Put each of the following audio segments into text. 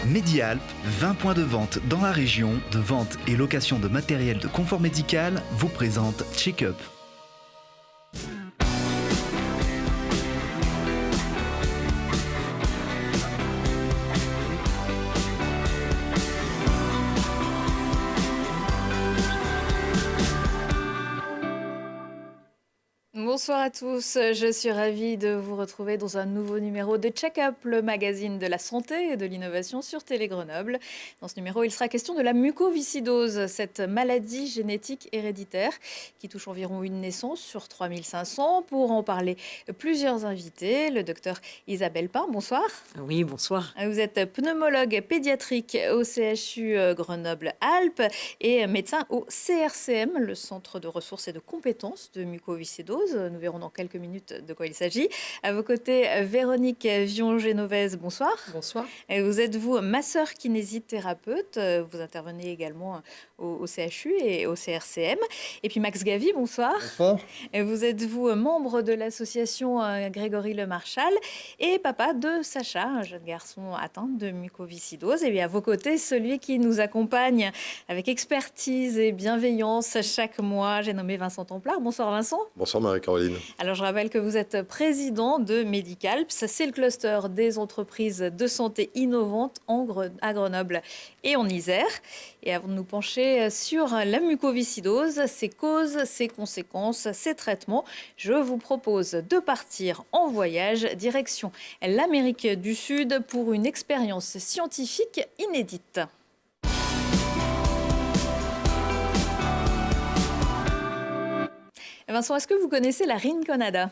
Medialp, 20 points de vente dans la région, de vente et location de matériel de confort médical, vous présente Check-up. Bonsoir à tous, je suis ravie de vous retrouver dans un nouveau numéro de Check-up, le magazine de la santé et de l'innovation sur Télé Grenoble. Dans ce numéro, il sera question de la mucoviscidose, cette maladie génétique héréditaire qui touche environ une naissance sur 3500. Pour en parler, plusieurs invités. Le docteur Isabelle Pain, bonsoir. Oui, bonsoir. Vous êtes pneumologue pédiatrique au CHU Grenoble-Alpes et médecin au CRCM, le Centre de ressources et de compétences de mucoviscidose. Nous verrons dans quelques minutes de quoi il s'agit. À vos côtés, Véronique Vion-Génovese, bonsoir. Bonsoir. Vous êtes, vous, masseur kinésithérapeute. Vous intervenez également au CHU et au CRCM. Et puis Max Gavy, bonsoir. Bonsoir. Vous êtes, vous, membre de l'association Grégory Le Marchal et papa de Sacha, un jeune garçon atteint de mucoviscidose. Et bien à vos côtés, celui qui nous accompagne avec expertise et bienveillance chaque mois, j'ai nommé Vincent Templard. Bonsoir Vincent. Bonsoir Marie-Caroline. Alors je rappelle que vous êtes président de Medicalps, c'est le cluster des entreprises de santé innovantes à Grenoble et en Isère. Et avant de nous pencher sur la mucoviscidose, ses causes, ses conséquences, ses traitements, je vous propose de partir en voyage direction l'Amérique du Sud pour une expérience scientifique inédite. Vincent, est-ce que vous connaissez la Rinconada ?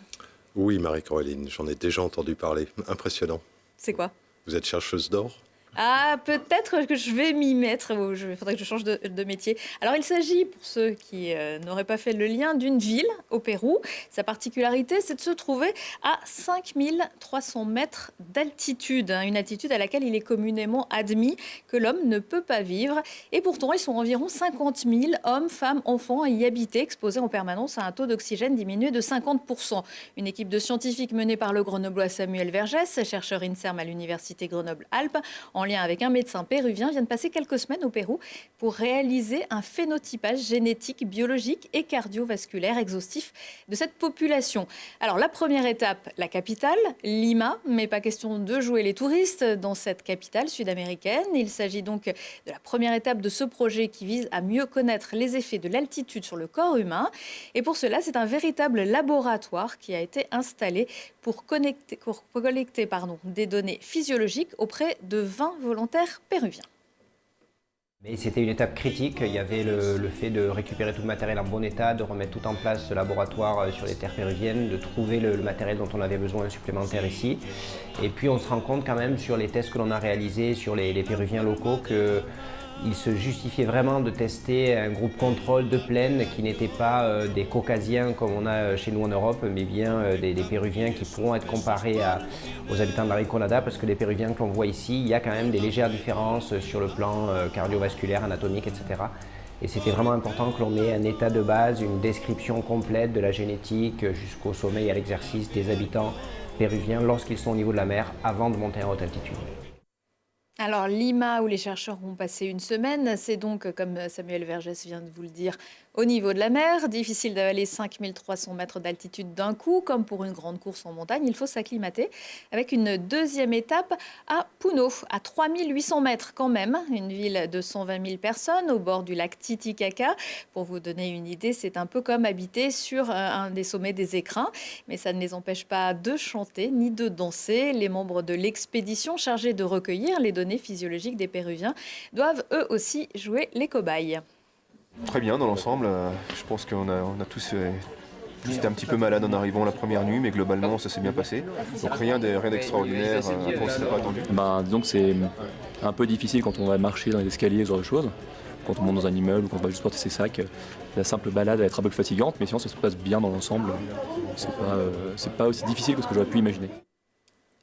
Oui Marie-Caroline, j'en ai déjà entendu parler. Impressionnant. C'est quoi ? Vous êtes chercheuse d'or ? Ah, peut-être que je vais m'y mettre. Il faudrait que je change de métier. Alors, il s'agit, pour ceux qui n'auraient pas fait le lien, d'une ville au Pérou. Sa particularité, c'est de se trouver à 5300 mètres d'altitude. Une altitude à laquelle il est communément admis que l'homme ne peut pas vivre. Et pourtant, ils sont environ 50 000 hommes, femmes, enfants à y habiter, exposés en permanence à un taux d'oxygène diminué de 50%. Une équipe de scientifiques menée par le grenoblois Samuel Vergès, chercheur INSERM à l'université Grenoble-Alpes, en lien avec un médecin péruvien, vient de passer quelques semaines au Pérou pour réaliser un phénotypage génétique, biologique et cardiovasculaire exhaustif de cette population. Alors la première étape, la capitale, Lima, mais pas question de jouer les touristes dans cette capitale sud-américaine. Il s'agit donc de la première étape de ce projet qui vise à mieux connaître les effets de l'altitude sur le corps humain. Et pour cela, c'est un véritable laboratoire qui a été installé pour collecter des données physiologiques auprès de 20 volontaires péruviens. Mais c'était une étape critique. Il y avait le fait de récupérer tout le matériel en bon état, de remettre tout en place ce laboratoire sur les terres péruviennes, de trouver le matériel dont on avait besoin supplémentaire ici. Et puis on se rend compte quand même sur les tests que l'on a réalisés sur les Péruviens locaux qu'il se justifiait vraiment de tester un groupe contrôle de plaine qui n'était pas des Caucasiens comme on a chez nous en Europe, mais bien des Péruviens qui pourront être comparés aux habitants de la Rinconada, parce que les Péruviens que l'on voit ici, il y a quand même des légères différences sur le plan cardiovasculaire, anatomique, etc. Et c'était vraiment important que l'on ait un état de base, une description complète de la génétique jusqu'au sommeil et à l'exercice des habitants péruviens lorsqu'ils sont au niveau de la mer avant de monter en haute altitude. Alors Lima, où les chercheurs ont passé une semaine, c'est donc, comme Samuel Vergès vient de vous le dire, au niveau de la mer. Difficile d'avaler 5300 mètres d'altitude d'un coup, comme pour une grande course en montagne. Il faut s'acclimater avec une deuxième étape à Puno, à 3800 mètres quand même. Une ville de 120 000 personnes au bord du lac Titicaca. Pour vous donner une idée, c'est un peu comme habiter sur un des sommets des écrins. Mais ça ne les empêche pas de chanter ni de danser. Les membres de l'expédition chargés de recueillir les données physiologiques des Péruviens doivent eux aussi jouer les cobayes. Très bien dans l'ensemble, je pense qu'on a tous juste un petit peu malade en arrivant la première nuit, mais globalement ça s'est bien passé. Donc rien d'extraordinaire, qu'on ne s'était pas attendu. Disons que c'est un peu difficile quand on va marcher dans les escaliers, ce genre de choses. Quand on monte dans un immeuble ou quand on va juste porter ses sacs, la simple balade va être un peu fatigante, mais sinon ça se passe bien dans l'ensemble. C'est pas aussi difficile que ce que j'aurais pu imaginer.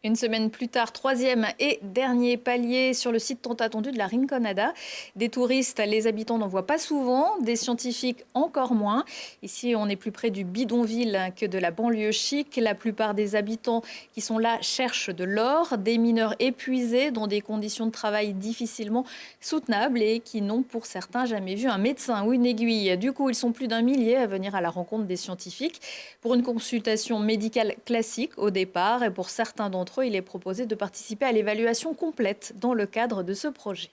Une semaine plus tard, troisième et dernier palier sur le site tant attendu de la Rinconada. Des touristes, les habitants n'en voient pas souvent, des scientifiques encore moins. Ici, on est plus près du bidonville que de la banlieue chic. La plupart des habitants qui sont là cherchent de l'or, des mineurs épuisés dans des conditions de travail difficilement soutenables et qui n'ont pour certains jamais vu un médecin ou une aiguille. Du coup, ils sont plus d'un millier à venir à la rencontre des scientifiques pour une consultation médicale classique au départ et pour certains d'entre eux, il est proposé de participer à l'évaluation complète dans le cadre de ce projet.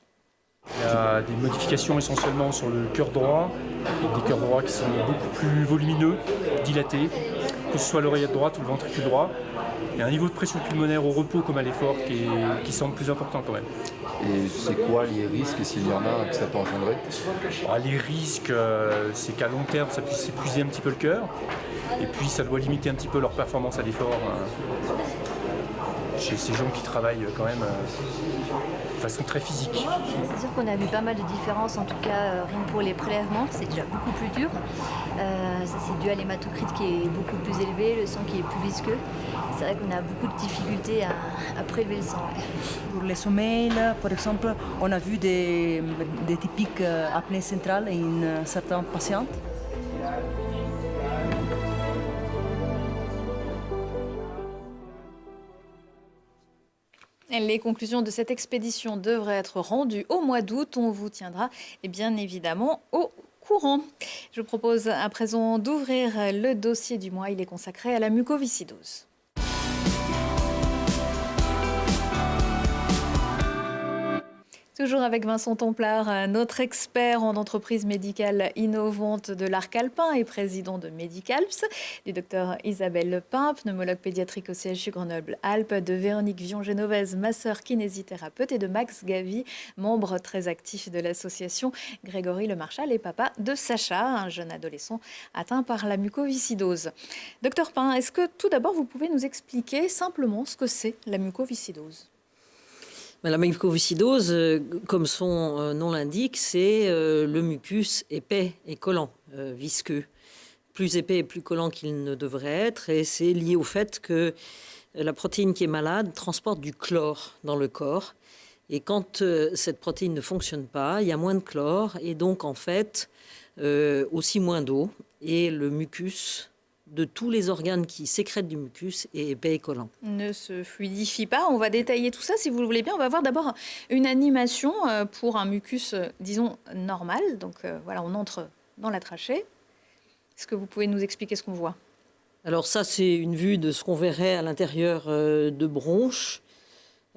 Il y a des modifications essentiellement sur le cœur droit, des cœurs droits qui sont beaucoup plus volumineux, dilatés, que ce soit l'oreillette droite ou le ventricule droit. Il y a un niveau de pression pulmonaire au repos comme à l'effort qui semble plus important quand même. Et c'est quoi les risques, s'il y en a, que ça peut engendrer? Les risques, c'est qu'à long terme, ça puisse épuiser un petit peu le cœur. Et puis ça doit limiter un petit peu leur performance à l'effort. Chez ces gens qui travaillent quand même de façon très physique. C'est sûr qu'on a vu pas mal de différences, en tout cas rien que pour les prélèvements, c'est déjà beaucoup plus dur. Ça c'est dû à l'hématocrite qui est beaucoup plus élevé, le sang qui est plus visqueux. C'est vrai qu'on a beaucoup de difficultés à prélever le sang. Pour les sommeils, par exemple, on a vu des typiques apnées centrales et une certaine patiente. Les conclusions de cette expédition devraient être rendues au mois d'août. On vous tiendra et bien évidemment au courant. Je vous propose à présent d'ouvrir le dossier du mois. Il est consacré à la mucoviscidose. Toujours avec Vincent Templard, notre expert en entreprise médicale innovante de l'Arc Alpin et président de Medicalps, du docteur Isabelle Lepin, pneumologue pédiatrique au CHU Grenoble-Alpes, de Véronique Vion-Genovese, masseur kinésithérapeute, et de Max Gavy, membre très actif de l'association Grégory Lemarchal et papa de Sacha, un jeune adolescent atteint par la mucoviscidose. Docteur Pin, est-ce que tout d'abord vous pouvez nous expliquer simplement ce que c'est la mucoviscidose ? La mucoviscidose, comme son nom l'indique, c'est le mucus épais et collant, visqueux. Plus épais et plus collant qu'il ne devrait être. Et c'est lié au fait que la protéine qui est malade transporte du chlore dans le corps. Et quand cette protéine ne fonctionne pas, il y a moins de chlore et donc en fait aussi moins d'eau. Et le mucus de tous les organes qui sécrètent du mucus est épais et collant. Ne se fluidifie pas. On va détailler tout ça si vous le voulez bien. On va voir d'abord une animation pour un mucus, disons, normal. Donc voilà, on entre dans la trachée. Est-ce que vous pouvez nous expliquer ce qu'on voit ? Alors ça, c'est une vue de ce qu'on verrait à l'intérieur de bronches.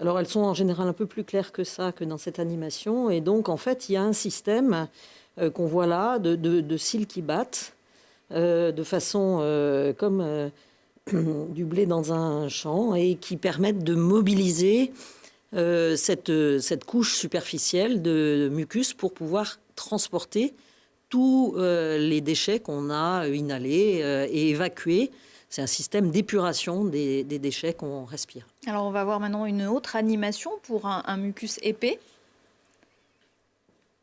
Alors elles sont en général un peu plus claires que ça, que dans cette animation. Et donc en fait, il y a un système qu'on voit là de cils qui battent. De façon comme du blé dans un champ et qui permettent de mobiliser cette couche superficielle de mucus pour pouvoir transporter tous les déchets qu'on a inhalés et évacués. C'est un système d'épuration des déchets qu'on respire. Alors on va voir maintenant une autre animation pour un mucus épais.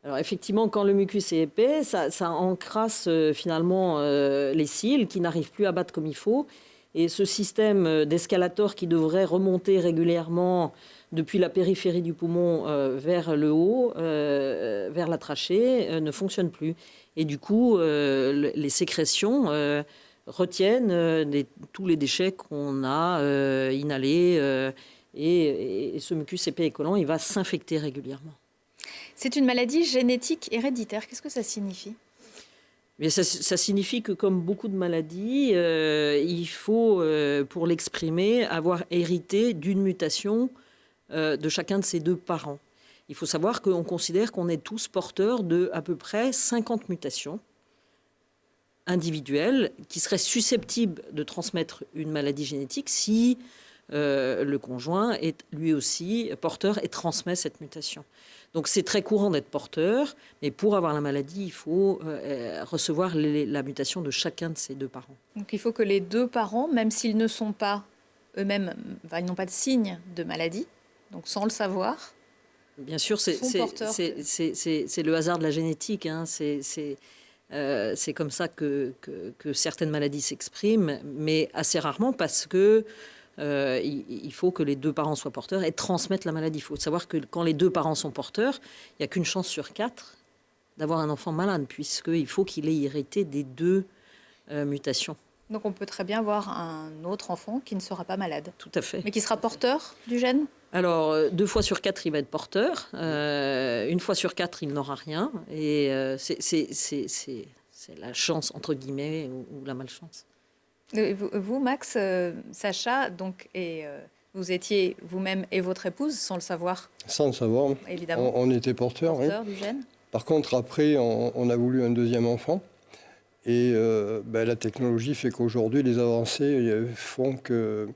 Alors effectivement, quand le mucus est épais, ça encrasse finalement les cils qui n'arrivent plus à battre comme il faut. Et ce système d'escalator qui devrait remonter régulièrement depuis la périphérie du poumon vers le haut, vers la trachée, ne fonctionne plus. Et du coup, les sécrétions retiennent tous les déchets qu'on a inhalés. Et ce mucus épais et collant, il va s'infecter régulièrement. C'est une maladie génétique héréditaire. Qu'est-ce que ça signifie ? Mais ça signifie que, comme beaucoup de maladies, il faut, pour l'exprimer, avoir hérité d'une mutation de chacun de ses deux parents. Il faut savoir qu'on considère qu'on est tous porteurs de à peu près 50 mutations individuelles qui seraient susceptibles de transmettre une maladie génétique si le conjoint est lui aussi porteur et transmet cette mutation. Donc c'est très courant d'être porteur, mais pour avoir la maladie, il faut recevoir la mutation de chacun de ses deux parents. Donc il faut que les deux parents, même s'ils ne sont pas eux-mêmes, ils n'ont pas de signe de maladie, donc sans le savoir, bien sûr, c'est le hasard de la génétique. Hein. C'est comme ça que certaines maladies s'expriment, mais assez rarement parce que il faut que les 2 parents soient porteurs et transmettent la maladie. Il faut savoir que quand les 2 parents sont porteurs, il n'y a qu'une chance sur 4 d'avoir un enfant malade, puisqu'il faut qu'il ait hérité des 2 mutations. Donc on peut très bien avoir un autre enfant qui ne sera pas malade. Tout à fait. Mais qui sera porteur du gène ? Alors, 2 fois sur 4, il va être porteur. 1 fois sur 4, il n'aura rien. Et c'est la chance, entre guillemets, ou la malchance. Vous, Max, Sacha, donc, vous étiez vous-même et votre épouse, sans le savoir ? Sans le savoir. Évidemment. On était porteurs, oui. Du gène. Par contre, après, on a voulu un 2e enfant. Et la technologie fait qu'aujourd'hui, les avancées font que,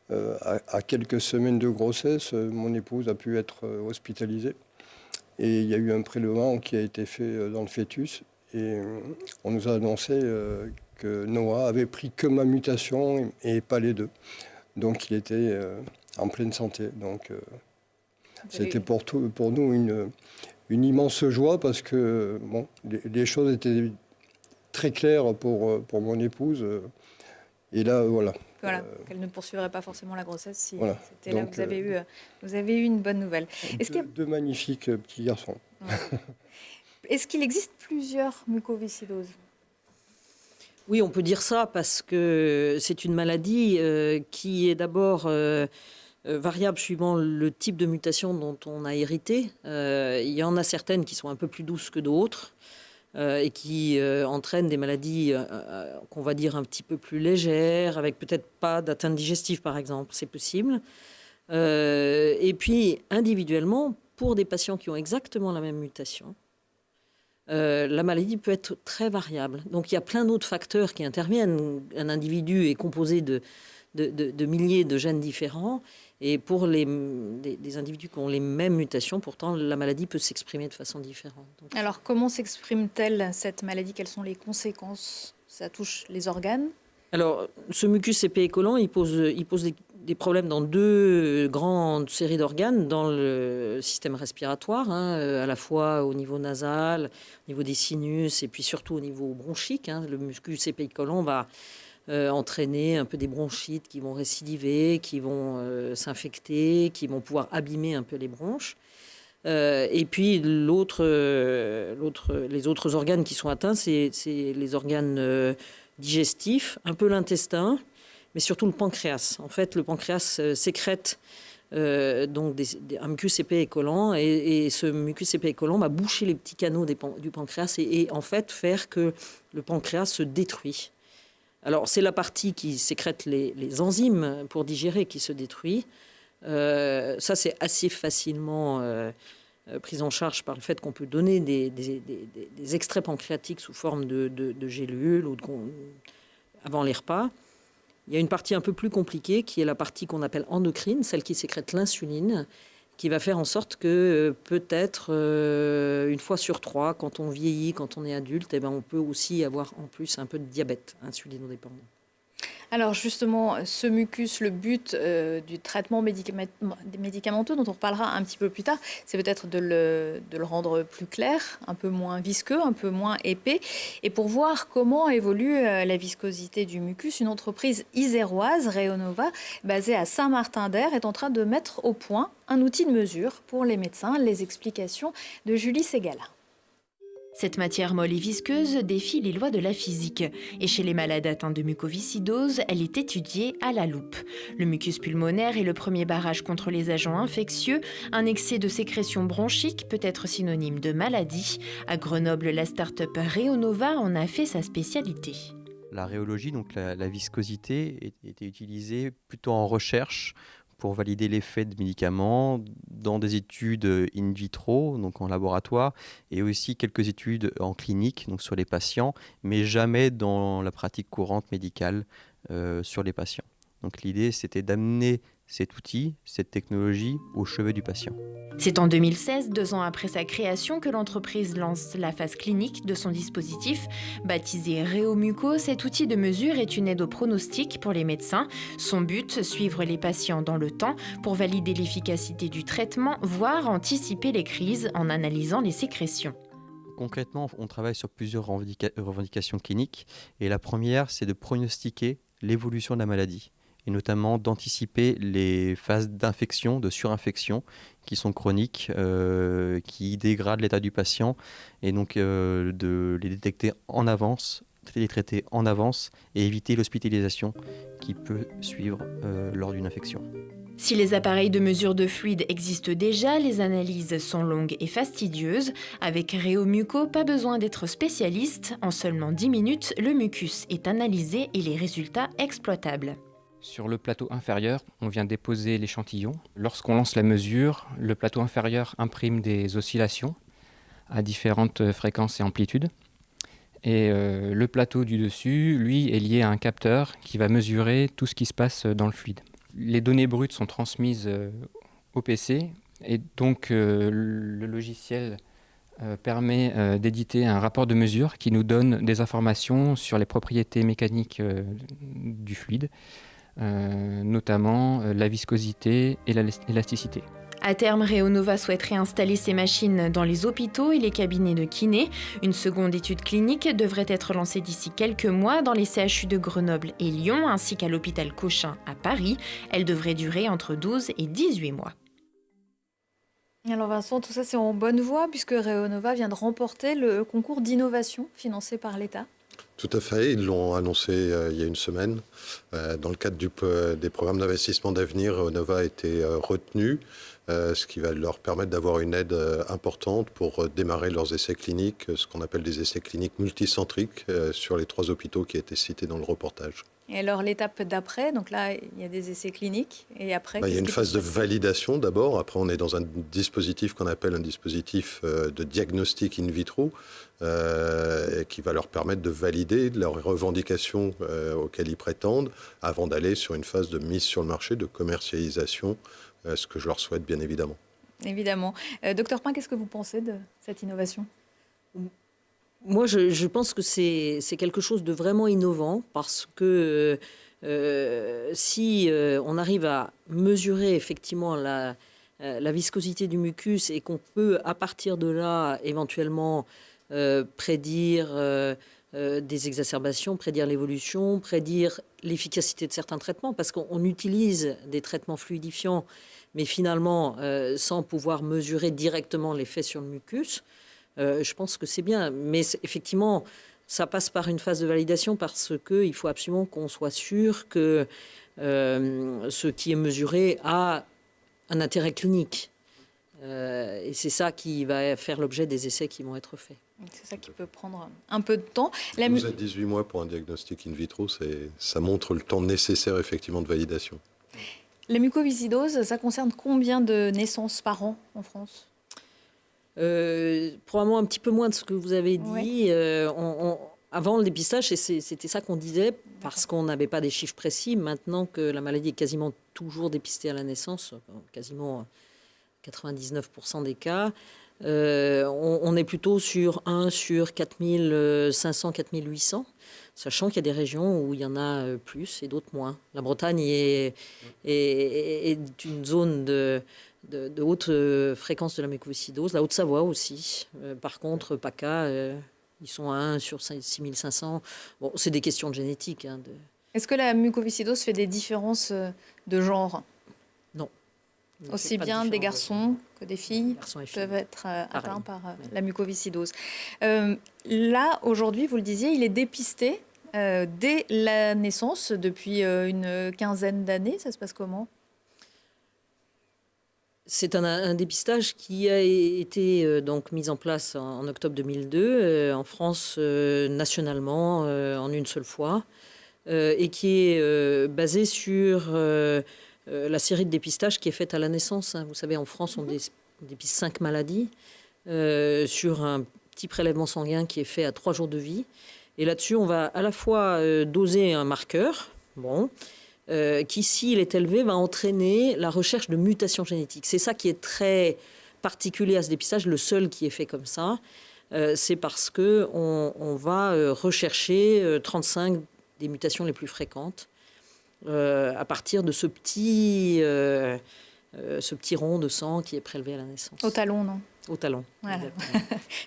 à quelques semaines de grossesse, mon épouse a pu être hospitalisée. Et il y a eu un prélèvement qui a été fait dans le fœtus. Et on nous a annoncé que Noah avait pris que ma mutation et pas les 2. Donc il était en pleine santé. Donc c'était pour nous une immense joie parce que bon, les choses étaient très claires pour mon épouse. Et là, voilà. Voilà, qu'elle ne poursuivrait pas forcément la grossesse si voilà. c'était là que vous avez eu une bonne nouvelle. Deux magnifiques petits garçons. Ouais. Est-ce qu'il existe plusieurs mucoviscidoses ? Oui, on peut dire ça parce que c'est une maladie qui est d'abord variable suivant le type de mutation dont on a hérité. Il y en a certaines qui sont un peu plus douces que d'autres et qui entraînent des maladies qu'on va dire un petit peu plus légères, avec peut-être pas d'atteinte digestive par exemple, c'est possible. Et puis individuellement, pour des patients qui ont exactement la même mutation, la maladie peut être très variable. Donc il y a plein d'autres facteurs qui interviennent. Un individu est composé de milliers de gènes différents. Et pour des individus qui ont les mêmes mutations, pourtant, la maladie peut s'exprimer de façon différente. Donc, alors, comment s'exprime-t-elle, cette maladie ? Quelles sont les conséquences ? Ça touche les organes ? Alors, ce mucus épéicollant, il pose des problèmes dans 2 grandes séries d'organes, dans le système respiratoire, à la fois au niveau nasal, au niveau des sinus, et puis surtout au niveau bronchique. Le mucus épéicollant va entraîner un peu des bronchites qui vont récidiver, qui vont s'infecter, qui vont pouvoir abîmer un peu les bronches. Et puis les autres organes qui sont atteints, c'est les organes digestifs, un peu l'intestin, mais surtout le pancréas. En fait, le pancréas sécrète donc un mucus épais-écollant, et ce mucus épais-écollant va boucher les petits canaux du pancréas et en fait faire que le pancréas se détruit. Alors, c'est la partie qui sécrète les enzymes pour digérer qui se détruit. Ça, c'est assez facilement pris en charge par le fait qu'on peut donner des extraits pancréatiques sous forme de gélules ou avant les repas. Il y a une partie un peu plus compliquée qui est la partie qu'on appelle endocrine, celle qui sécrète l'insuline, qui va faire en sorte que peut-être 1 fois sur 3, quand on vieillit, quand on est adulte, on peut aussi avoir en plus un peu de diabète insulinodépendant. Alors justement, ce mucus, le but du traitement médicamenteux dont on reparlera un petit peu plus tard, c'est peut-être de le rendre plus clair, un peu moins visqueux, un peu moins épais. Et pour voir comment évolue la viscosité du mucus, une entreprise iséroise, Reonova, basée à Saint-Martin-d'Air, est en train de mettre au point un outil de mesure pour les médecins. Les explications de Julie Ségala. Cette matière molle et visqueuse défie les lois de la physique. Et chez les malades atteints de mucoviscidose, elle est étudiée à la loupe. Le mucus pulmonaire est le premier barrage contre les agents infectieux. Un excès de sécrétion bronchique peut être synonyme de maladie. À Grenoble, la start-up Reonova en a fait sa spécialité. La rhéologie, donc la viscosité, était utilisée plutôt en recherche pour valider l'effet de médicaments dans des études in vitro, donc en laboratoire, et aussi quelques études en clinique, donc sur les patients, mais jamais dans la pratique courante médicale sur les patients. Donc l'idée, c'était d'amener cet outil, cette technologie, au chevet du patient. C'est en 2016, 2 ans après sa création, que l'entreprise lance la phase clinique de son dispositif. Baptisé Réomuco, cet outil de mesure est une aide au pronostic pour les médecins. Son but, suivre les patients dans le temps pour valider l'efficacité du traitement, voire anticiper les crises en analysant les sécrétions. Concrètement, on travaille sur plusieurs revendications cliniques. Et la première, c'est de pronostiquer l'évolution de la maladie. et notamment d'anticiper les phases d'infection, de surinfection qui sont chroniques, qui dégradent l'état du patient, et donc de les détecter en avance, de les traiter en avance et éviter l'hospitalisation qui peut suivre lors d'une infection. Si les appareils de mesure de fluide existent déjà, les analyses sont longues et fastidieuses. Avec Réomuco, pas besoin d'être spécialiste. En seulement 10 minutes, le mucus est analysé et les résultats exploitables. Sur le plateau inférieur, on vient déposer l'échantillon. Lorsqu'on lance la mesure, le plateau inférieur imprime des oscillations à différentes fréquences et amplitudes. Et le plateau du dessus, lui, est lié à un capteur qui va mesurer tout ce qui se passe dans le fluide. Les données brutes sont transmises au PC et donc le logiciel permet d'éditer un rapport de mesure qui nous donne des informations sur les propriétés mécaniques du fluide, notamment la viscosité et l'élasticité. À terme, Réonova souhaiterait installer ces machines dans les hôpitaux et les cabinets de kiné. Une seconde étude clinique devrait être lancée d'ici quelques mois dans les CHU de Grenoble et Lyon, ainsi qu'à l'hôpital Cochin à Paris. Elle devrait durer entre 12 et 18 mois. Alors Vincent, tout ça c'est en bonne voie puisque Réonova vient de remporter le concours d'innovation financé par l'État. Tout à fait, ils l'ont annoncé il y a une semaine. Dans le cadre des programmes d'investissement d'avenir, Réonova a été retenu, ce qui va leur permettre d'avoir une aide importante pour démarrer leurs essais cliniques, ce qu'on appelle des essais cliniques multicentriques sur les 3 hôpitaux qui étaient cités dans le reportage. Et alors l'étape d'après, donc là il y a des essais cliniques et après il y a une phase de validation d'abord, après on est dans un dispositif qu'on appelle un dispositif de diagnostic in vitro qui va leur permettre de valider leurs revendications auxquelles ils prétendent avant d'aller sur une phase de mise sur le marché, de commercialisation, ce que je leur souhaite bien évidemment. Évidemment. Docteur Pin, qu'est-ce que vous pensez de cette innovation ? Moi, je pense que c'est quelque chose de vraiment innovant parce que si on arrive à mesurer effectivement la viscosité du mucus et qu'on peut, à partir de là, éventuellement prédire des exacerbations, prédire l'évolution, prédire l'efficacité de certains traitements, parce qu'on utilise des traitements fluidifiants, mais finalement sans pouvoir mesurer directement l'effet sur le mucus. Je pense que c'est bien, mais effectivement, ça passe par une phase de validation parce qu'il faut absolument qu'on soit sûr que ce qui est mesuré a un intérêt clinique. Et c'est ça qui va faire l'objet des essais qui vont être faits. C'est ça qui peut prendre un peu de temps. Vous êtes 18 mois pour un diagnostic in vitro, ça montre le temps nécessaire effectivement de validation. La mucoviscidose, ça concerne combien de naissances par an en France ? Probablement un petit peu moins de ce que vous avez dit. Avant le dépistage, c'était ça qu'on disait, parce qu'on n'avait pas des chiffres précis. Maintenant que la maladie est quasiment toujours dépistée à la naissance, quasiment 99% des cas, on est plutôt sur 1 sur 4500, 4800, sachant qu'il y a des régions où il y en a plus et d'autres moins. La Bretagne est une zone de haute fréquence de la mucoviscidose, la Haute-Savoie aussi. Par contre, PACA, ils sont à 1 sur 6500. Bon, c'est des questions de génétique. Est-ce que la mucoviscidose fait des différences de genre ? Non. Aussi bien des garçons que des filles peuvent être atteints par la mucoviscidose. Là, aujourd'hui, vous le disiez, il est dépisté dès la naissance, depuis une quinzaine d'années. Ça se passe comment ? C'est un dépistage qui a été donc mis en place en octobre 2002, en France nationalement, en une seule fois, et qui est basé sur la série de dépistage qui est faite à la naissance. Vous savez, en France, on dépiste 5 maladies sur un petit prélèvement sanguin qui est fait à 3 jours de vie. Et là-dessus, on va à la fois doser un marqueur, qui, s'il est élevé, va entraîner la recherche de mutations génétiques. C'est ça qui est très particulier à ce dépistage, le seul qui est fait comme ça. C'est parce qu'on va rechercher 35 des mutations les plus fréquentes à partir de ce petit ce petit rond de sang qui est prélevé à la naissance. Au talon, non? Au talon. Voilà.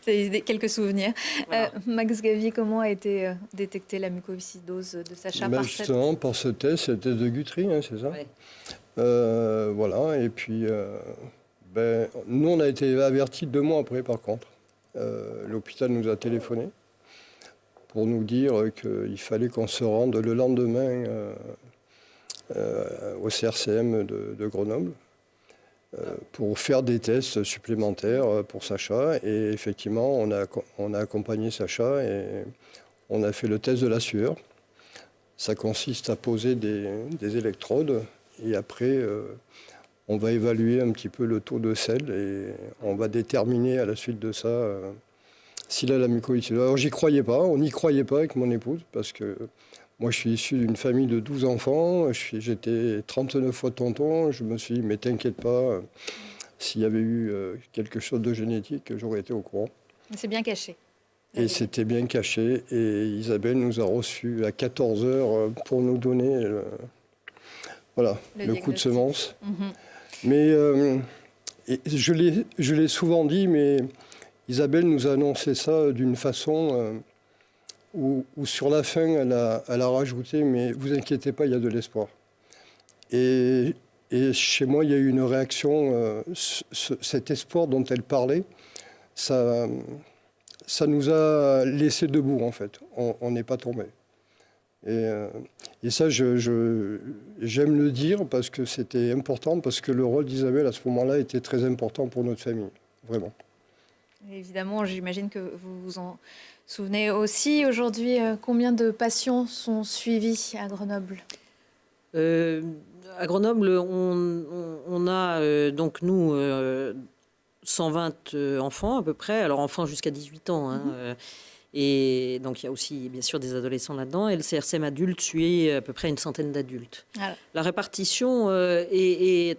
C'est quelques souvenirs. Voilà. Max Gavier, comment a été détectée la mucoviscidose de Sacha par justement, par ce test, c'est le test de Guthrie, hein, c'est ça? Ouais. Voilà, et puis nous, on a été avertis 2 mois après, par contre. L'hôpital nous a téléphoné pour nous dire qu'il fallait qu'on se rende le lendemain au CRCM de Grenoble pour faire des tests supplémentaires pour Sacha. Et effectivement, on a accompagné Sacha et on a fait le test de la sueur. Ça consiste à poser des électrodes et après, on va évaluer un petit peu le taux de sel et on va déterminer à la suite de ça s'il a la mucoviscidose. Alors, j'y croyais pas, on n'y croyait pas avec mon épouse parce que moi, je suis issu d'une famille de 12 enfants, j'étais 39 fois tonton, je me suis dit, mais t'inquiète pas, s'il y avait eu quelque chose de génétique, j'aurais été au courant. C'est bien caché. Et c'était bien caché. Et Isabelle nous a reçus à 14h pour nous donner le coup de semence. Mais je l'ai souvent dit, mais Isabelle nous a annoncé ça d'une façon où sur la fin, elle a rajouté « mais vous inquiétez pas, il y a de l'espoir ». Et chez moi, il y a eu une réaction, cet espoir dont elle parlait, ça nous a laissé debout, en fait. On n'est pas tombé. Et ça, j'aime le dire parce que c'était important, parce que le rôle d'Isabelle à ce moment-là était très important pour notre famille, vraiment. Évidemment, j'imagine que vous vous en souvenez aussi. Aujourd'hui, combien de patients sont suivis à Grenoble? À Grenoble, on a donc nous 120 enfants à peu près, alors enfants jusqu'à 18 ans. Hein, et donc il y a aussi bien sûr des adolescents là-dedans. Et le CRCM adulte suit à peu près une centaine d'adultes. Voilà. La répartition est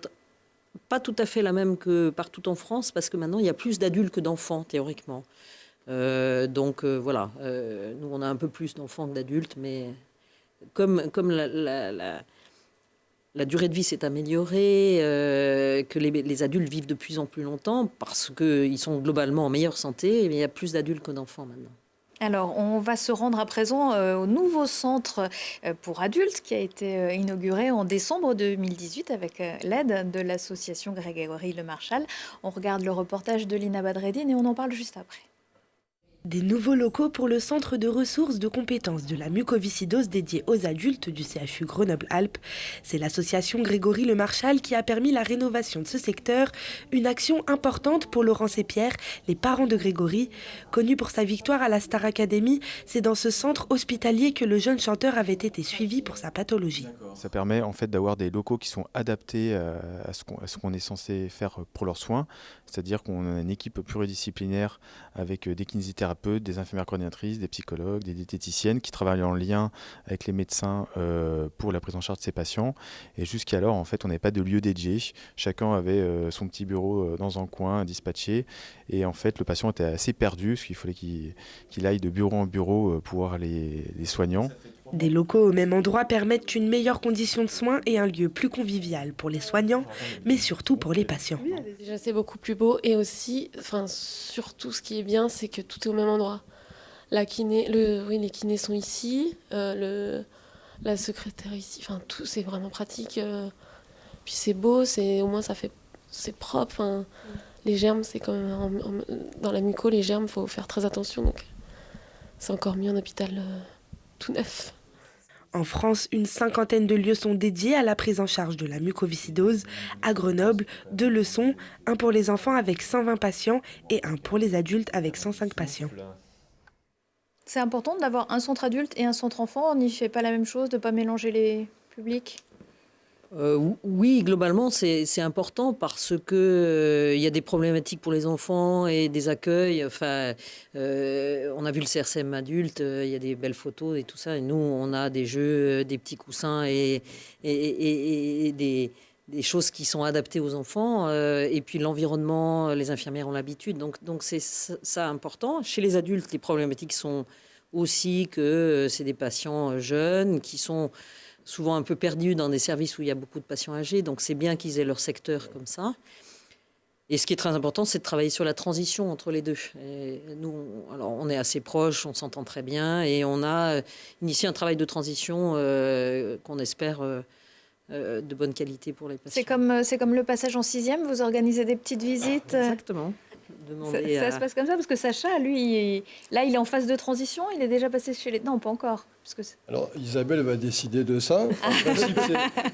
pas tout à fait la même que partout en France parce que maintenant il y a plus d'adultes que d'enfants théoriquement. Donc voilà, nous on a un peu plus d'enfants que d'adultes, mais comme la durée de vie s'est améliorée, que les adultes vivent de plus en plus longtemps parce qu'ils sont globalement en meilleure santé, il y a plus d'adultes que d'enfants maintenant. Alors, on va se rendre à présent au nouveau centre pour adultes qui a été inauguré en décembre 2018 avec l'aide de l'association Grégory Le Marchal. On regarde le reportage de Lina Badreddine et on en parle juste après. Des nouveaux locaux pour le centre de ressources de compétences de la mucoviscidose dédié aux adultes du CHU Grenoble-Alpes. C'est l'association Grégory Le Marchal qui a permis la rénovation de ce secteur, une action importante pour Laurence et Pierre, les parents de Grégory. Connu pour sa victoire à la Star Academy, c'est dans ce centre hospitalier que le jeune chanteur avait été suivi pour sa pathologie. Ça permet en fait d'avoir des locaux qui sont adaptés à ce qu'on est censé faire pour leurs soins, c'est-à-dire qu'on a une équipe pluridisciplinaire avec des kinésithérapeutes, des infirmières coordinatrices, des psychologues, des diététiciennes qui travaillent en lien avec les médecins pour la prise en charge de ces patients. Et jusqu'alors, en fait, on n'avait pas de lieu dédié. Chacun avait son petit bureau dans un coin, dispatché. Et en fait, le patient était assez perdu, parce qu'il fallait qu'il aille de bureau en bureau pour voir les soignants. Des locaux au même endroit permettent une meilleure condition de soins et un lieu plus convivial pour les soignants, mais surtout pour les patients. Déjà, c'est beaucoup plus beau et aussi, surtout ce qui est bien, c'est que tout est au même endroit. Les kinés sont ici, la secrétaire ici, tout c'est vraiment pratique. Puis c'est beau, au moins c'est propre. Les germes, c'est quand même dans la muco, les germes, faut faire très attention, donc c'est encore mieux en hôpital tout neuf. En France, une 50aine de lieux sont dédiés à la prise en charge de la mucoviscidose. À Grenoble, 2 le sont, un pour les enfants avec 120 patients et un pour les adultes avec 105 patients. C'est important d'avoir un centre adulte et un centre enfant. On n'y fait pas la même chose, de ne pas mélanger les publics? Oui, globalement, c'est important parce que y a des problématiques pour les enfants et des accueils. On a vu le CRCM adulte, il y a des belles photos et tout ça. Et nous, on a des jeux, des petits coussins et des choses qui sont adaptées aux enfants. Et puis l'environnement, les infirmières ont l'habitude. Donc c'est ça important. Chez les adultes, les problématiques sont aussi que c'est des patients jeunes qui sont souvent un peu perdus dans des services où il y a beaucoup de patients âgés. Donc c'est bien qu'ils aient leur secteur comme ça. Et ce qui est très important, c'est de travailler sur la transition entre les deux. Et nous, alors on est assez proches, on s'entend très bien, et on a initié un travail de transition qu'on espère de bonne qualité pour les patients. C'est comme le passage en 6e, vous organisez des petites visites. Exactement. Ça se passe comme ça, parce que Sacha, lui, là, il est en phase de transition, il est déjà passé chez les... Non, pas encore. Alors, Isabelle va décider de ça.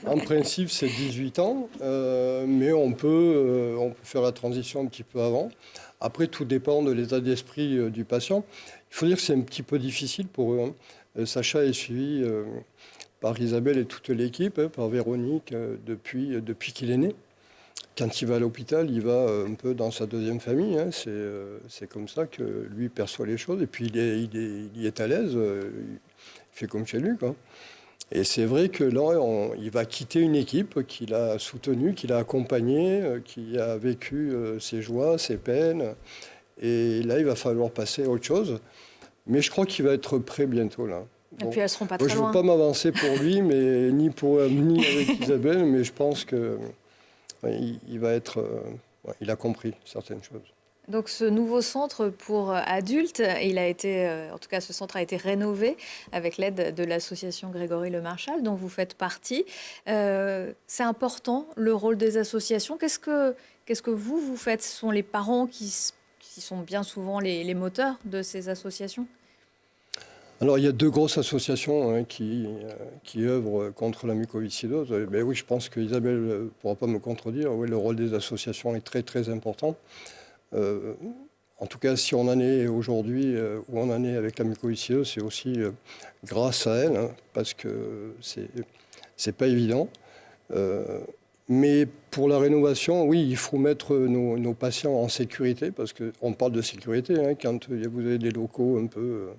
En principe, c'est 18 ans, mais on peut faire la transition un petit peu avant. Après, tout dépend de l'état d'esprit du patient. Il faut dire que c'est un petit peu difficile pour eux. Hein. Sacha est suivi par Isabelle et toute l'équipe, par Véronique, depuis qu'il est né. Quand il va à l'hôpital, il va un peu dans sa deuxième famille. Hein. C'est comme ça que lui perçoit les choses. Et puis, il est à l'aise. Il fait comme chez lui, quoi. Et c'est vrai que là, il va quitter une équipe qu'il a soutenue, qu'il a accompagnée, qui a vécu ses joies, ses peines. Et là, il va falloir passer à autre chose. Mais je crois qu'il va être prêt bientôt, là. Et puis, elles seront pas très loin. Je ne veux pas m'avancer pour lui, mais ni avec Isabelle, mais je pense que il va être... il a compris certaines choses. Donc ce nouveau centre pour adultes, en tout cas ce centre a été rénové avec l'aide de l'association Grégory Le Marchal dont vous faites partie. C'est important le rôle des associations. Qu'est-ce que vous faites? Ce sont les parents qui sont bien souvent les moteurs de ces associations? Alors il y a 2 grosses associations qui œuvrent contre la mucoviscidose. Ben oui, je pense qu'Isabelle ne pourra pas me contredire. Oui, le rôle des associations est très très important. En tout cas, si on en est aujourd'hui où on en est avec la mucoviscidose, c'est aussi grâce à elle, hein, parce que c'est pas évident. Mais pour la rénovation, oui, il faut mettre nos patients en sécurité, parce qu'on parle de sécurité, hein, quand vous avez des locaux un peu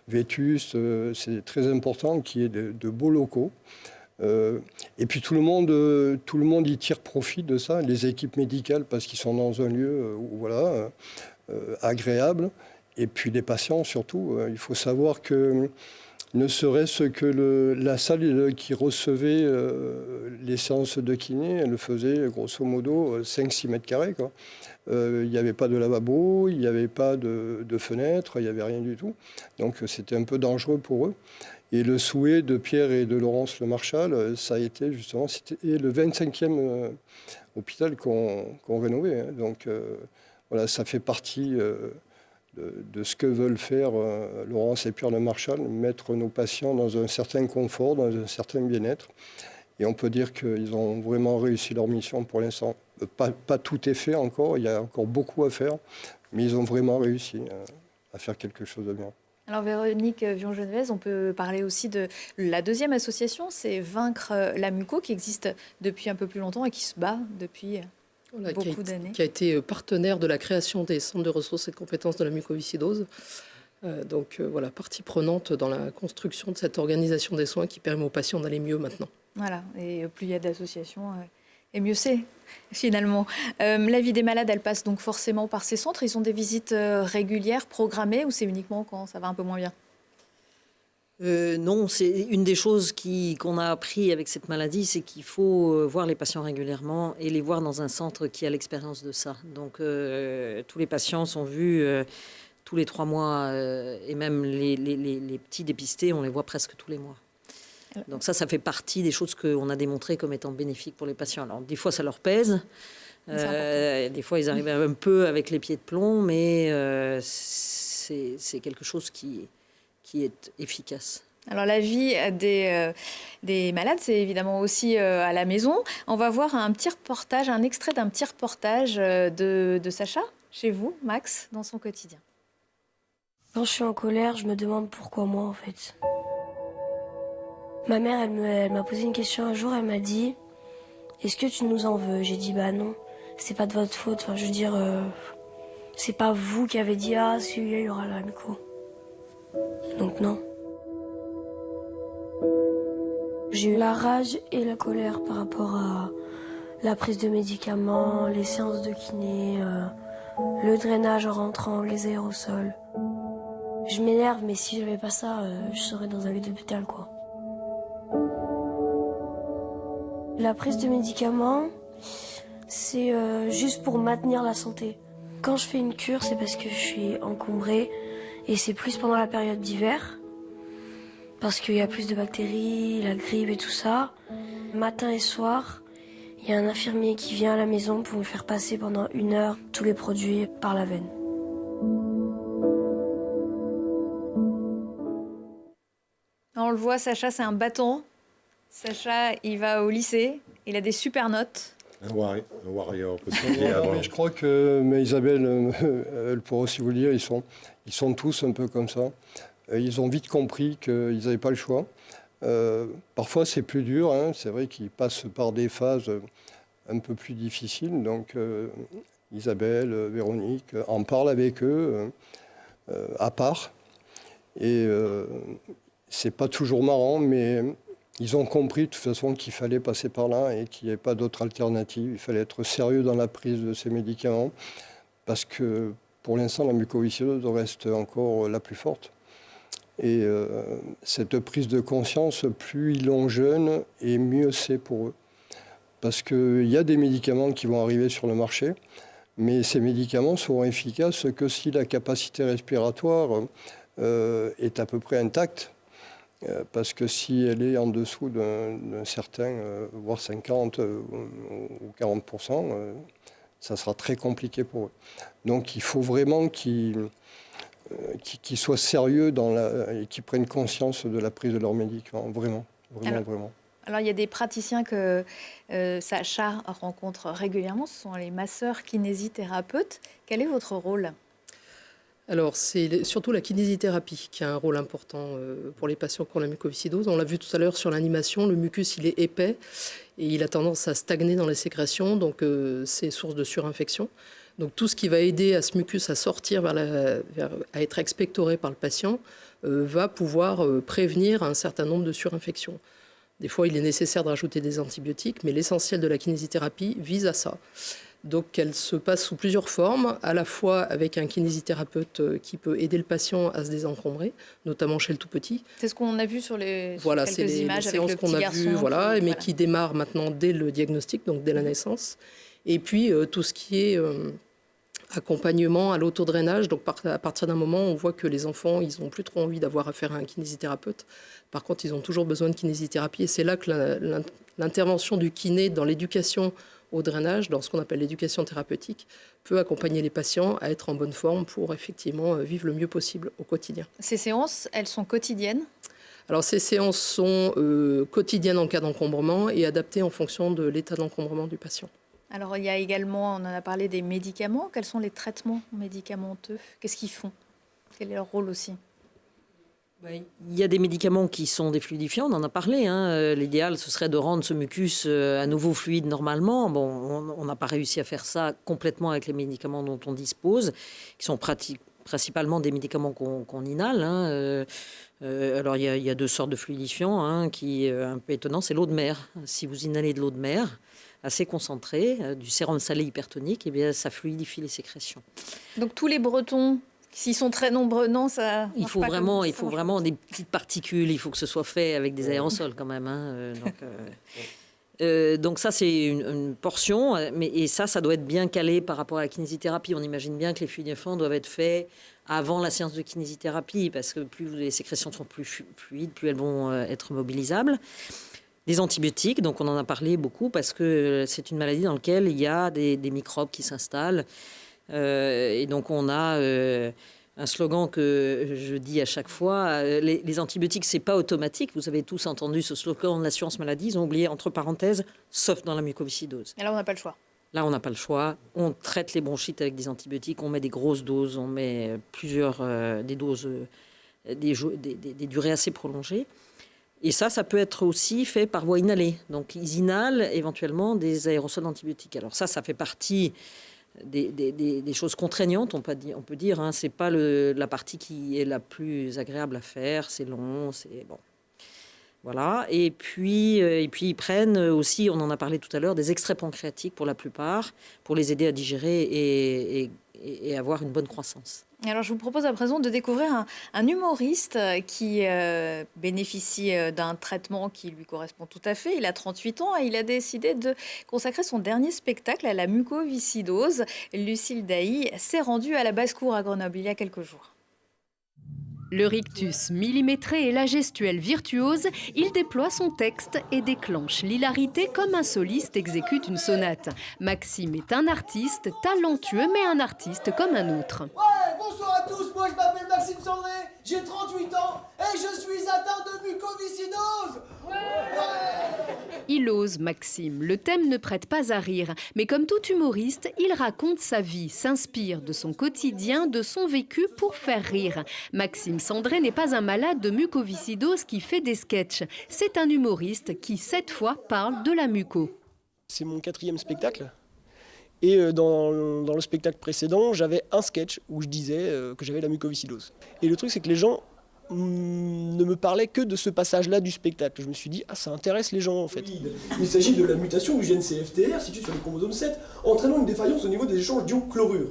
vétustes, c'est très important qu'il y ait de beaux locaux. Et puis tout le monde y tire profit de ça, les équipes médicales, parce qu'ils sont dans un lieu agréable, et puis les patients surtout. Il faut savoir que ne serait-ce que la salle qui recevait les séances de kiné, elle faisait grosso modo 5-6 mètres carrés, quoi. Il n'y avait pas de lavabo, il n'y avait pas de fenêtre, il n'y avait rien du tout. Donc c'était un peu dangereux pour eux. Et le souhait de Pierre et de Laurence Le Marchal, ça a été justement, c'était le 25e hôpital qu'on rénovait. Hein. Donc voilà, ça fait partie de ce que veulent faire Laurence et Pierre Le Marchal, mettre nos patients dans un certain confort, dans un certain bien-être. Et on peut dire qu'ils ont vraiment réussi leur mission pour l'instant. Pas tout est fait encore, il y a encore beaucoup à faire, mais ils ont vraiment réussi à faire quelque chose de bien. Alors Véronique Vion-Genevez, on peut parler aussi de la deuxième association, c'est Vaincre la muco, qui existe depuis un peu plus longtemps et qui se bat depuis beaucoup d'années. Qui a été partenaire de la création des centres de ressources et de compétences de la mucoviscidose. Donc voilà, partie prenante dans la construction de cette organisation des soins qui permet aux patients d'aller mieux maintenant. Voilà, et plus il y a d'associations, et mieux c'est, finalement. La vie des malades, elle passe donc forcément par ces centres. Ils ont des visites régulières, programmées, ou c'est uniquement quand ça va un peu moins bien? Non, c'est une des choses qu'on a appris avec cette maladie, c'est qu'il faut voir les patients régulièrement et les voir dans un centre qui a l'expérience de ça. Donc tous les patients sont vus tous les 3 mois et même les petits dépistés, on les voit presque tous les mois. Donc ça fait partie des choses qu'on a démontrées comme étant bénéfiques pour les patients. Alors des fois ça leur pèse, des fois ils arrivent un peu avec les pieds de plomb, mais c'est quelque chose qui est efficace. Alors la vie des malades, c'est évidemment aussi à la maison. On va voir un extrait d'un petit reportage de Sacha, chez vous, Max, dans son quotidien. Quand je suis en colère, je me demande pourquoi moi, en fait. Ma mère, elle m'a posé une question un jour, elle m'a dit « Est-ce que tu nous en veux ?» J'ai dit « Bah non, c'est pas de votre faute. » Enfin, je veux dire, c'est pas vous qui avez dit « Ah, celui-là, il y aura la muco. » Donc non. J'ai eu la rage et la colère par rapport à la prise de médicaments, les séances de kiné, le drainage en rentrant, les aérosols. Je m'énerve, mais si j'avais pas ça, je serais dans un lit d'hôpital, quoi. La prise de médicaments, c'est juste pour maintenir la santé. Quand je fais une cure, c'est parce que je suis encombrée et c'est plus pendant la période d'hiver parce qu'il y a plus de bactéries, la grippe et tout ça. Matin et soir, il y a un infirmier qui vient à la maison pour me faire passer pendant 1 heure tous les produits par la veine. On le voit, Sacha, c'est un bâton. Sacha, il va au lycée, il a des super notes. Un warrior peut-être. Mais je crois que Isabelle, elle pourra aussi vous le dire, ils sont tous un peu comme ça. Ils ont vite compris qu'ils n'avaient pas le choix. Parfois, c'est plus dur. Hein. C'est vrai qu'ils passent par des phases un peu plus difficiles. Donc, Isabelle, Véronique en parlent avec eux à part. Et c'est pas toujours marrant, mais ils ont compris de toute façon qu'il fallait passer par là et qu'il n'y avait pas d'autre alternative. Il fallait être sérieux dans la prise de ces médicaments parce que pour l'instant, la mucoviscidose reste encore la plus forte. Et cette prise de conscience, plus ils l'ont jeune, et mieux c'est pour eux. Parce qu'il y a des médicaments qui vont arriver sur le marché, mais ces médicaments seront efficaces que si la capacité respiratoire est à peu près intacte. Parce que si elle est en dessous d'un certain, voire 50 ou 40%, ça sera très compliqué pour eux. Donc il faut vraiment qu'ils soient sérieux et qu'ils prennent conscience de la prise de leurs médicaments, vraiment. Alors, il y a des praticiens que Sacha rencontre régulièrement, ce sont les masseurs kinésithérapeutes. Quel est votre rôle ? Alors, c'est surtout la kinésithérapie qui a un rôle important pour les patients qui ont la mucoviscidose. On l'a vu tout à l'heure sur l'animation, le mucus, il est épais et il a tendance à stagner dans les sécrétions, donc c'est source de surinfection. Donc, tout ce qui va aider à ce mucus à sortir, à être expectoré par le patient, va pouvoir prévenir un certain nombre de surinfections. Des fois, il est nécessaire de rajouter des antibiotiques, mais l'essentiel de la kinésithérapie vise à ça. Donc, elle se passe sous plusieurs formes, à la fois avec un kinésithérapeute qui peut aider le patient à se désencombrer, notamment chez le tout petit. C'est ce qu'on a vu sur quelques images les avec le petit garçon. Mais qui démarre maintenant dès le diagnostic, donc dès la naissance. Et puis, tout ce qui est accompagnement à l'autodrainage. Donc, à partir d'un moment, on voit que les enfants, ils n'ont plus trop envie d'avoir affaire à un kinésithérapeute. Par contre, ils ont toujours besoin de kinésithérapie. Et c'est là que l'intervention du kiné dans l'éducation au drainage, dans ce qu'on appelle l'éducation thérapeutique, peut accompagner les patients à être en bonne forme pour effectivement vivre le mieux possible au quotidien. Ces séances, elles sont quotidiennes ? Alors ces séances sont quotidiennes en cas d'encombrement et adaptées en fonction de l'état d'encombrement du patient. Alors il y a également, on en a parlé, des médicaments. Quels sont les traitements médicamenteux ? Qu'est-ce qu'ils font ? Quel est leur rôle aussi ? Il y a des médicaments qui sont des fluidifiants, on en a parlé. L'idéal, ce serait de rendre ce mucus à nouveau fluide normalement. Bon, on n'a pas réussi à faire ça complètement avec les médicaments dont on dispose, qui sont principalement des médicaments qu'on inhale. Alors, il y a 2 sortes de fluidifiants qui est un peu étonnant. C'est l'eau de mer. Si vous inhalez de l'eau de mer assez concentrée, du sérum salé hypertonique, eh bien, ça fluidifie les sécrétions. Donc, tous les Bretons... S'ils sont très nombreux, non, ça. Il faut vraiment des petites particules. Il faut que ce soit fait avec des aérosols quand même. Donc ça, c'est une portion. Et ça doit être bien calé par rapport à la kinésithérapie. On imagine bien que les fluidifiants doivent être faits avant la séance de kinésithérapie, parce que plus les sécrétions sont plus fluides, plus elles vont être mobilisables. Des antibiotiques, donc on en a parlé beaucoup, parce que c'est une maladie dans laquelle il y a des microbes qui s'installent. Et donc on a un slogan que je dis à chaque fois, les antibiotiques, c'est pas automatique. Vous avez tous entendu ce slogan de l'assurance maladie, ils ont oublié entre parenthèses, sauf dans la mucoviscidose. Et là, on n'a pas le choix. Là, on n'a pas le choix. On traite les bronchites avec des antibiotiques, on met des grosses doses, on met des doses, des durées assez prolongées. Et ça peut être aussi fait par voie inhalée. Donc ils inhalent éventuellement des aérosols antibiotiques. Alors ça fait partie des choses contraignantes, on peut dire. C'est pas la partie qui est la plus agréable à faire. C'est long, c'est bon. Voilà. Et puis ils prennent aussi, on en a parlé tout à l'heure, des extraits pancréatiques pour la plupart, pour les aider à digérer et et avoir une bonne croissance. Alors, je vous propose à présent de découvrir un humoriste qui bénéficie d'un traitement qui lui correspond tout à fait. Il a 38 ans et il a décidé de consacrer son dernier spectacle à la mucoviscidose. Lucille Dailly s'est rendue à la basse-cour à Grenoble il y a quelques jours. Le rictus millimétré et la gestuelle virtuose, il déploie son texte et déclenche l'hilarité comme un soliste exécute une sonate. Maxime est un artiste talentueux, mais un artiste comme un autre. Ouais, bonsoir à tous, moi je m'appelle Maxime Sandré, j'ai 38 ans et je suis atteint de mucoviscidose. Il ose, Maxime. Le thème ne prête pas à rire. Mais comme tout humoriste, il raconte sa vie, s'inspire de son quotidien, de son vécu pour faire rire. Maxime Sandré n'est pas un malade de mucoviscidose qui fait des sketchs. C'est un humoriste qui, cette fois, parle de la muco. C'est mon 4e spectacle. Et dans le spectacle précédent, j'avais un sketch où je disais que j'avais la mucoviscidose. Et le truc, c'est que les gens ne me parlaient que de ce passage-là du spectacle. Je me suis dit, ah, ça intéresse les gens en fait. Il s'agit de la mutation du gène CFTR situé sur le chromosome 7, entraînant une défaillance au niveau des échanges d'ions chlorure.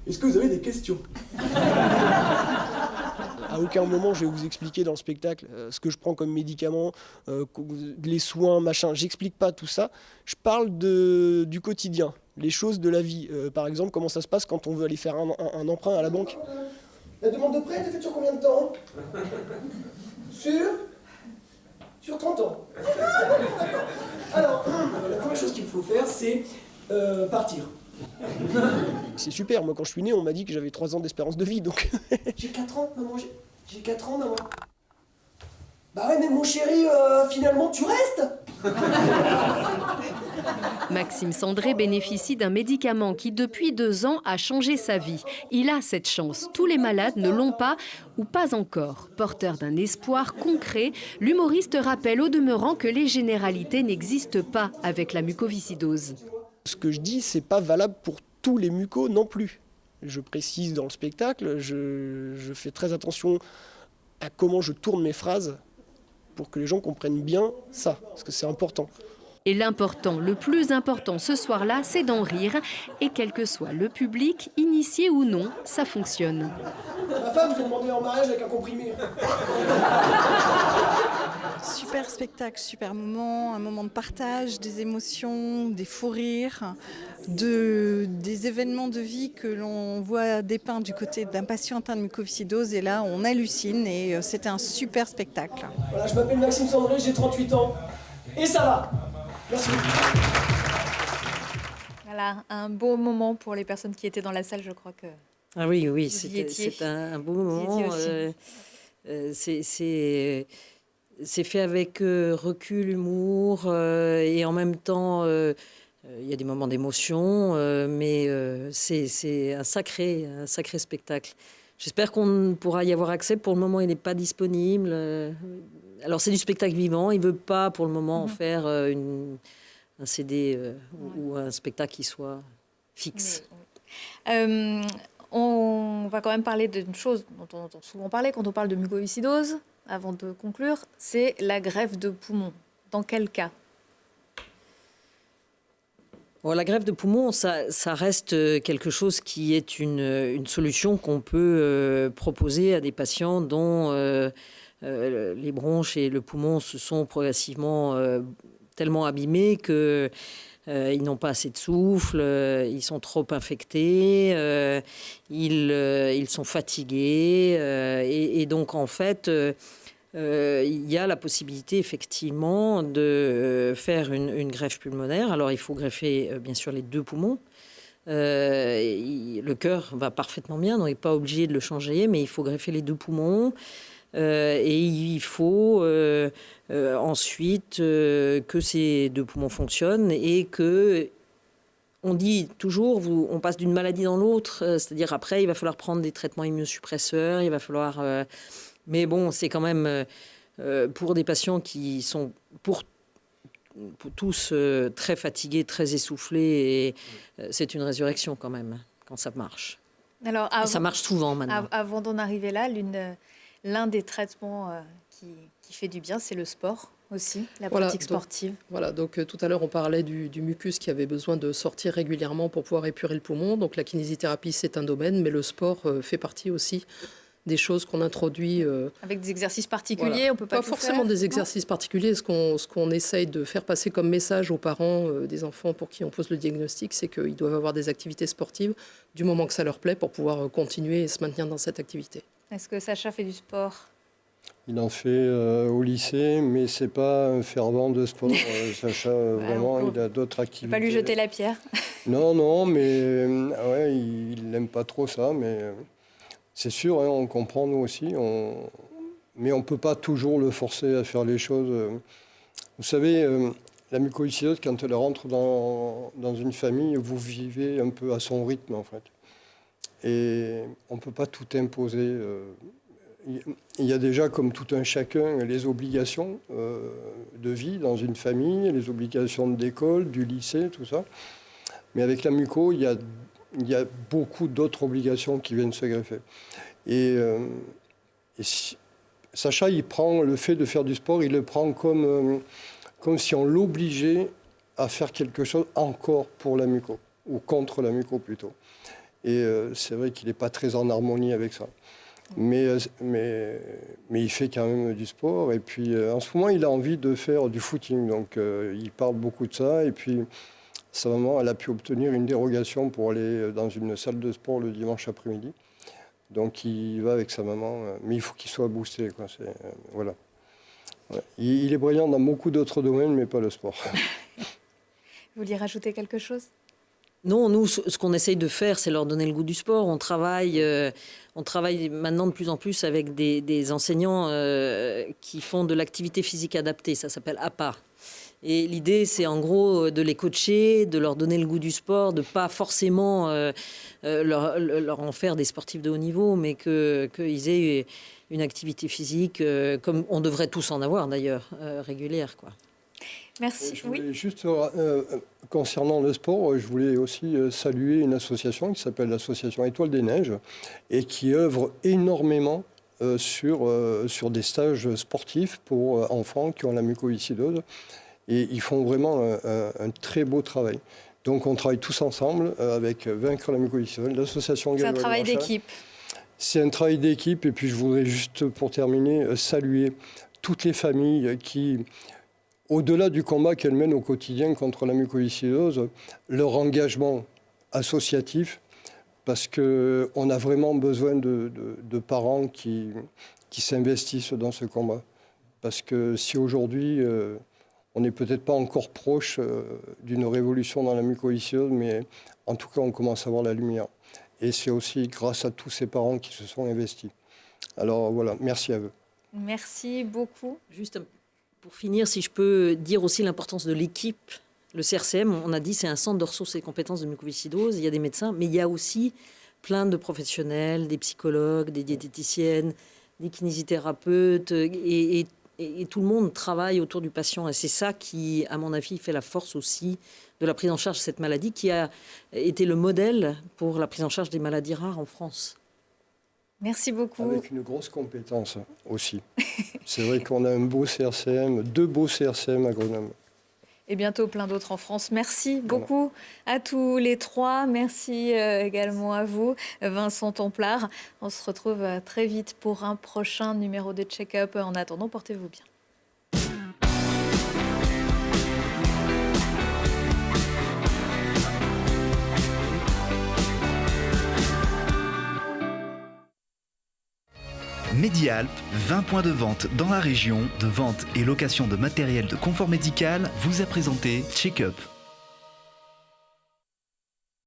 Est-ce que vous avez des questions? À aucun moment je vais vous expliquer dans le spectacle ce que je prends comme médicament, les soins, machin. J'explique pas tout ça. Je parle du quotidien, les choses de la vie. Par exemple, comment ça se passe quand on veut aller faire un emprunt à la banque. La demande de prêt, elle est faite sur combien de temps? Sur 30 ans. D'accord. Alors, la première chose qu'il faut faire, c'est partir. C'est super, moi quand je suis né, on m'a dit que j'avais 3 ans d'espérance de vie, donc... J'ai 4 ans, maman, j'ai 4 ans, maman. Bah ouais, mais mon chéri, finalement, tu restes. Maxime Sandré bénéficie d'un médicament qui, depuis 2 ans, a changé sa vie. Il a cette chance. Tous les malades ne l'ont pas ou pas encore. Porteur d'un espoir concret, l'humoriste rappelle au demeurant que les généralités n'existent pas avec la mucoviscidose. Ce que je dis, c'est pas valable pour tous les mucos non plus. Je précise dans le spectacle, je fais très attention à comment je tourne mes phrases pour que les gens comprennent bien ça, parce que c'est important. Et l'important, le plus important ce soir-là, c'est d'en rire. Et quel que soit le public, initié ou non, ça fonctionne. Ma femme, je l'ai demandé en mariage avec un comprimé. Super spectacle, super moment, un moment de partage, des émotions, des fous rires, des événements de vie que l'on voit dépeints du côté d'un patient atteint de mucoviscidose. Et là, on hallucine et c'était un super spectacle. Voilà, je m'appelle Maxime Sandré, j'ai 38 ans et ça va. Merci. Voilà, un beau moment pour les personnes qui étaient dans la salle, je crois que... Ah oui, c'est un beau moment. C'est fait avec recul, humour, et en même temps, il y a des moments d'émotion, mais c'est un sacré spectacle. J'espère qu'on pourra y avoir accès. Pour le moment, il n'est pas disponible. Alors, c'est du spectacle vivant. Il ne veut pas, pour le moment, en faire un CD ou un spectacle qui soit fixe. On va quand même parler d'une chose dont on entend souvent parler quand on parle de mucoviscidose, avant de conclure, c'est la greffe de poumon. Dans quel cas? Bon, la greffe de poumon, ça reste quelque chose qui est une solution qu'on peut proposer à des patients dont les bronches et le poumon se sont progressivement tellement abîmés que ils n'ont pas assez de souffle, ils sont trop infectés, ils sont fatigués. Et donc, en fait, il y a la possibilité, effectivement, de faire une greffe pulmonaire. Alors, il faut greffer, bien sûr, les 2 poumons. Le cœur va parfaitement bien, donc il n'est pas obligé de le changer, mais il faut greffer les 2 poumons. Et il faut ensuite que ces 2 poumons fonctionnent et que, on dit toujours, on passe d'une maladie dans l'autre, c'est-à-dire après il va falloir prendre des traitements immunosuppresseurs, il va falloir... mais bon, c'est quand même pour des patients qui sont pour tous très fatigués, très essoufflés, et c'est une résurrection quand même, quand ça marche. Alors, et ça marche souvent maintenant. Avant d'en arriver là, l'un des traitements qui fait du bien, c'est le sport. aussi, la pratique sportive. Donc tout à l'heure on parlait du mucus qui avait besoin de sortir régulièrement pour pouvoir épurer le poumon. Donc la kinésithérapie c'est un domaine, mais le sport fait partie aussi des choses qu'on introduit. Avec des exercices particuliers, on peut pas forcément des exercices particuliers. Ce qu'on essaye de faire passer comme message aux parents des enfants pour qui on pose le diagnostic, c'est qu'ils doivent avoir des activités sportives du moment que ça leur plaît pour pouvoir continuer et se maintenir dans cette activité. Est-ce que Sacha fait du sport ? Il en fait au lycée, mais c'est pas un fervent de sport. Sacha, vraiment, il a d'autres activités. Pas lui jeter la pierre. Non, mais ouais, il n'aime pas trop ça, mais c'est sûr, hein, on comprend nous aussi. Mais on peut pas toujours le forcer à faire les choses. Vous savez, la mucoviscidose, quand elle rentre dans une famille, vous vivez un peu à son rythme, en fait. Et on peut pas tout imposer. Il y a déjà, comme tout un chacun, les obligations de vie dans une famille, les obligations d'école, du lycée, tout ça. Mais avec la muco, il y a beaucoup d'autres obligations qui viennent se greffer. Et Sacha, il prend le fait de faire du sport, il le prend comme si on l'obligeait à faire quelque chose encore pour la muco, ou contre la muco plutôt. Et c'est vrai qu'il n'est pas très en harmonie avec ça. Mais il fait quand même du sport. Et puis, en ce moment, il a envie de faire du footing. Donc, il parle beaucoup de ça. Et puis, sa maman, elle a pu obtenir une dérogation pour aller dans une salle de sport le dimanche après-midi. Donc, il va avec sa maman. Mais il faut qu'il soit boosté, quoi. Voilà. Ouais. Il est brillant dans beaucoup d'autres domaines, mais pas le sport. Vous vouliez rajouter quelque chose ? Non, nous, ce qu'on essaye de faire, c'est leur donner le goût du sport. On travaille maintenant de plus en plus avec des enseignants qui font de l'activité physique adaptée. Ça s'appelle APA. Et l'idée, c'est en gros de les coacher, de leur donner le goût du sport, de pas forcément leur en faire des sportifs de haut niveau, mais qu'ils aient une activité physique, comme on devrait tous en avoir d'ailleurs, régulière, quoi. Merci. Je voulais juste, concernant le sport, je voulais aussi saluer une association qui s'appelle l'association Étoile des Neiges et qui œuvre énormément sur des stages sportifs pour enfants qui ont la mucoviscidose. Et ils font vraiment un très beau travail. Donc on travaille tous ensemble avec Vaincre la mucoviscidose, l'association C'est un travail d'équipe. C'est un travail d'équipe. Et puis je voudrais juste, pour terminer, saluer toutes les familles qui, au-delà du combat qu'elles mènent au quotidien contre la mucoviscidose, leur engagement associatif, parce qu'on a vraiment besoin de parents qui s'investissent dans ce combat. Parce que si aujourd'hui, on n'est peut-être pas encore proche d'une révolution dans la mucoviscidose, mais en tout cas, on commence à voir la lumière. Et c'est aussi grâce à tous ces parents qui se sont investis. Alors voilà, merci à eux. Merci beaucoup. Juste pour finir, si je peux dire aussi l'importance de l'équipe. Le CRCM, on a dit, c'est un centre de ressources et compétences de mucoviscidose. Il y a des médecins, mais il y a aussi plein de professionnels, des psychologues, des diététiciennes, des kinésithérapeutes, et tout le monde travaille autour du patient. Et c'est ça qui, à mon avis, fait la force aussi de la prise en charge de cette maladie, qui a été le modèle pour la prise en charge des maladies rares en France. Merci beaucoup. Avec une grosse compétence aussi. C'est vrai qu'on a un beau CRCM, 2 beaux CRCM à Grenoble. Et bientôt plein d'autres en France. Merci beaucoup à tous les 3. Merci également à vous, Vincent Templard. On se retrouve très vite pour un prochain numéro de Check-up. En attendant, portez-vous bien. Medialp, 20 points de vente dans la région, de vente et location de matériel de confort médical, vous a présenté Check-up.